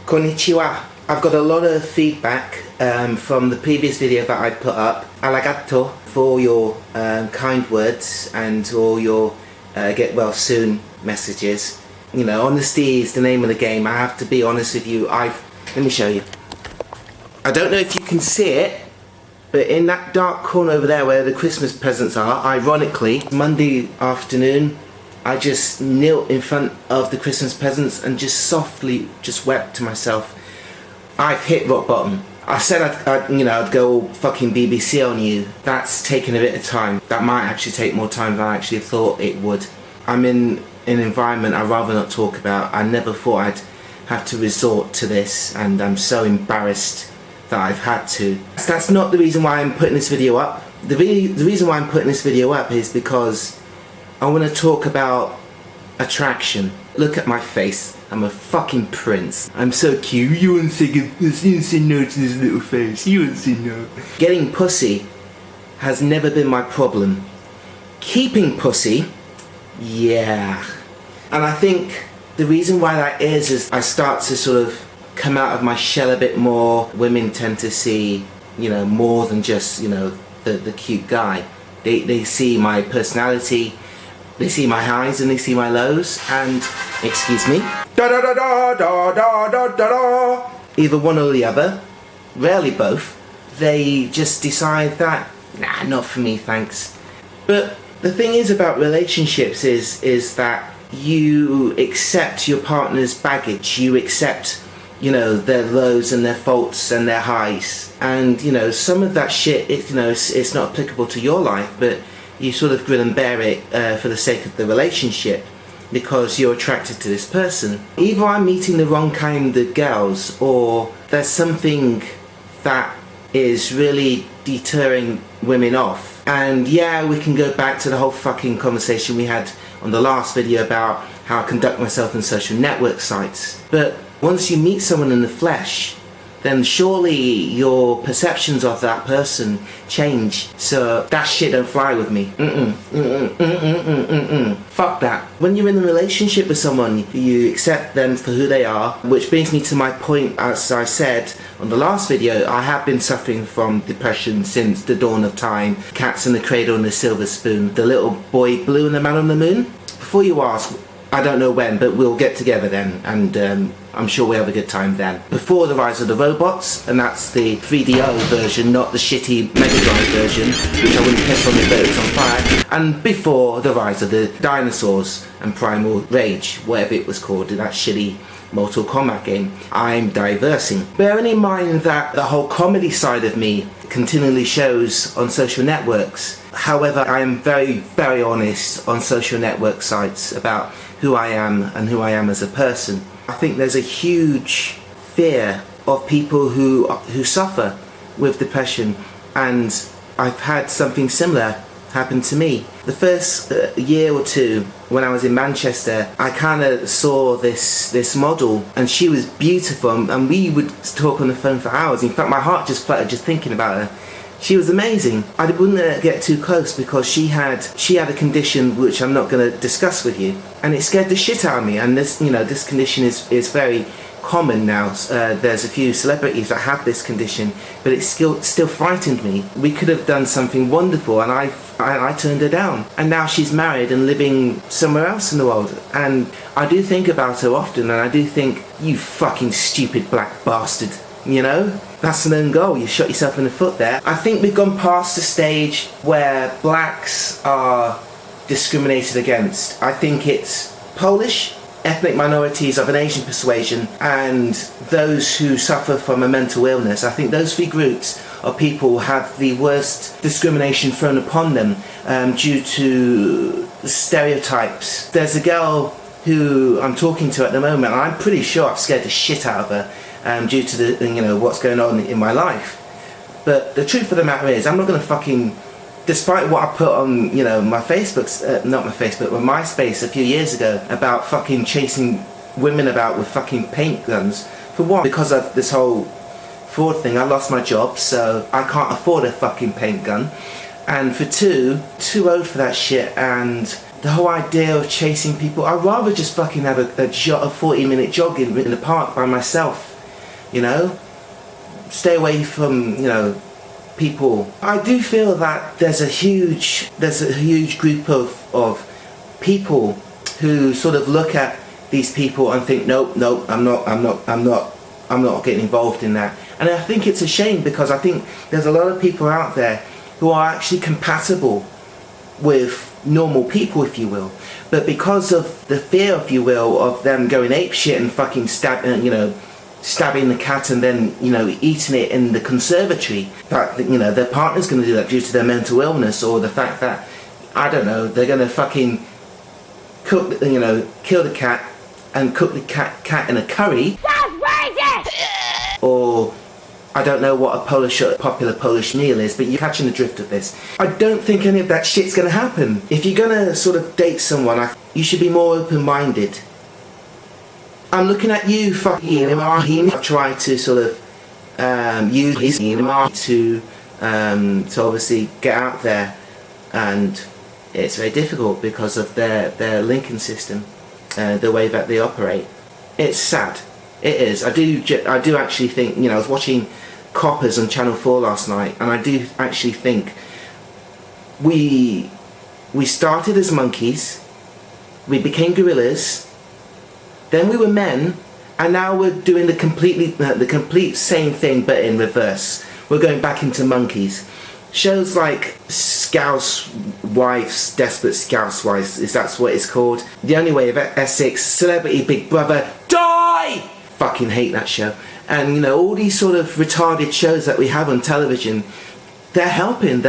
Konnichiwa. I've got a lot of feedback from the previous video that I put up. Arigato for all your kind words and all your get well soon messages. You know, honesty is the name of the game. I have to be honest with you. Let me show you. I don't know if you can see it, but in that dark corner over there where the Christmas presents are, ironically, Monday afternoon, I just knelt in front of the Christmas presents and just softly just wept to myself. I've hit rock bottom. I said I'd go all fucking BBC on you. That's taken a bit of time. That might actually take more time than I actually thought it would. I'm in an environment I'd rather not talk about. I never thought I'd have to resort to this, and I'm so embarrassed that I've had to. That's not the reason why I'm putting this video up. The reason why I'm putting this video up is because I want to talk about attraction. Look at my face. I'm a fucking prince. I'm so cute. You wouldn't say no to this little face. You wouldn't say no. Getting pussy has never been my problem. Keeping pussy, yeah. And I think the reason why that is I start to sort of come out of my shell a bit more. Women tend to see, you know, more than just, you know, the cute guy. They see my personality. They see my highs and they see my lows, and, excuse me, da da da da da da da da da. Either one or the other, rarely both. They just decide that, nah, not for me, thanks. But the thing is about relationships is that you accept your partner's baggage. You accept, you know, their lows and their faults and their highs. And, you know, some of that shit, it's not applicable to your life, but you sort of grin and bear it for the sake of the relationship because you're attracted to this person. Either I'm meeting the wrong kind of girls, or there's something that is really deterring women off. And yeah, we can go back to the whole fucking conversation we had on the last video about how I conduct myself in social network sites. But once you meet someone in the flesh, then surely your perceptions of that person change. So that shit don't fly with me. Fuck that. When you're in a relationship with someone, you accept them for who they are, which brings me to my point. As I said on the last video, I have been suffering from depression since the dawn of time. Cats in the cradle and the silver spoon. The little boy blue and the man on the moon. Before you ask, I don't know when, but we'll get together then, and I'm sure we'll have a good time then. Before the rise of the robots, and that's the 3DO version, not the shitty Mega Drive version, which I wouldn't piss on if it was on fire. And before the rise of the dinosaurs and Primal Rage, whatever it was called, that shitty Mortal Kombat game. I'm diversing. Bearing in mind that the whole comedy side of me continually shows on social networks. However, I am very, very honest on social network sites about who I am and who I am as a person. I think there's a huge fear of people who suffer with depression, and I've had something similar happen to me. The first year or two when I was in Manchester, I kind of saw this model, and she was beautiful, and we would talk on the phone for hours. In fact, my heart just fluttered just thinking about her. She was amazing. I wouldn't get too close because she had a condition which I'm not going to discuss with you, and it scared the shit out of me. And this condition is very common now. There's a few celebrities that have this condition, but it still frightened me. We could have done something wonderful, and I turned her down. And now she's married and living somewhere else in the world. And I do think about her often, and I do think, you fucking stupid black bastard. You know? That's an own goal. You shot yourself in the foot there. I think we've gone past the stage where blacks are discriminated against. I think it's Polish, ethnic minorities of an Asian persuasion, and those who suffer from a mental illness. I think those three groups of people have the worst discrimination thrown upon them due to stereotypes. There's a girl who I'm talking to at the moment, and I'm pretty sure I've scared the shit out of her due to the what's going on in my life. But the truth of the matter is, I'm not going to fucking, despite what I put on my Facebook, not my Facebook, but MySpace a few years ago about fucking chasing women about with fucking paint guns. For what? Because of this whole fraud thing, I lost my job, so I can't afford a fucking paint gun. And for too old for that shit. And the whole idea of chasing people, I'd rather just fucking have a 40-minute jog in the park by myself you know? Stay away from, you know, people. I do feel that there's a huge group of people who sort of look at these people and think, nope, I'm not getting involved in that. And I think it's a shame, because I think there's a lot of people out there who are actually compatible with normal people, if you will, but because of the fear, if you will, of them going apeshit and fucking stabbing the cat and then, you know, eating it in the conservatory, that, you know, their partner's going to do that due to their mental illness, or the fact that, I don't know, they're going to fucking cook, you know, kill the cat and cook the cat in a curry. That's racist! Or I don't know what a popular Polish meal is, but you're catching the drift of this. I don't think any of that shit's gonna happen. If you're gonna sort of date someone, you should be more open-minded. I'm looking at you, fucking I try to sort of use his to obviously get out there, and it's very difficult because of their linking system, the way that they operate. It's sad. It is. I do actually think, you know, I was watching Coppers on Channel 4 last night, and I do actually think we started as monkeys, we became gorillas, then we were men, and now we're doing the complete same thing but in reverse. We're going back into monkeys. Shows like Scouse Wives, Desperate Scouse Wives, is that's what it's called. The Only Way of Essex, Celebrity Big Brother, Die! Fucking hate that show. And, you know, all these sort of retarded shows that we have on television, they're helping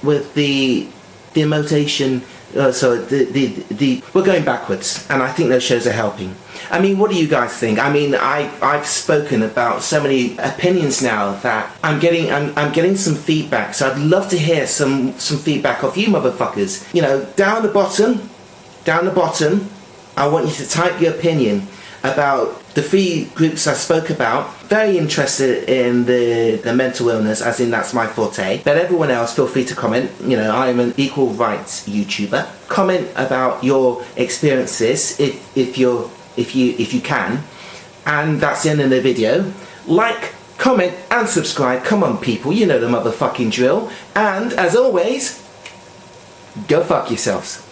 with the emotation. We're going backwards, and I think those shows are helping. I mean, what do you guys think? I mean, I've spoken about so many opinions now that I'm getting some feedback. So I'd love to hear some feedback off you motherfuckers. You know, down the bottom, I want you to type your opinion about the 3 groups I spoke about. Very interested in the mental illness, as in that's my forte. But everyone else, feel free to comment. You know, I'm an equal rights YouTuber. Comment about your experiences if you can. And that's the end of the video. Like, comment and subscribe. Come on people, you know the motherfucking drill. And as always, go fuck yourselves.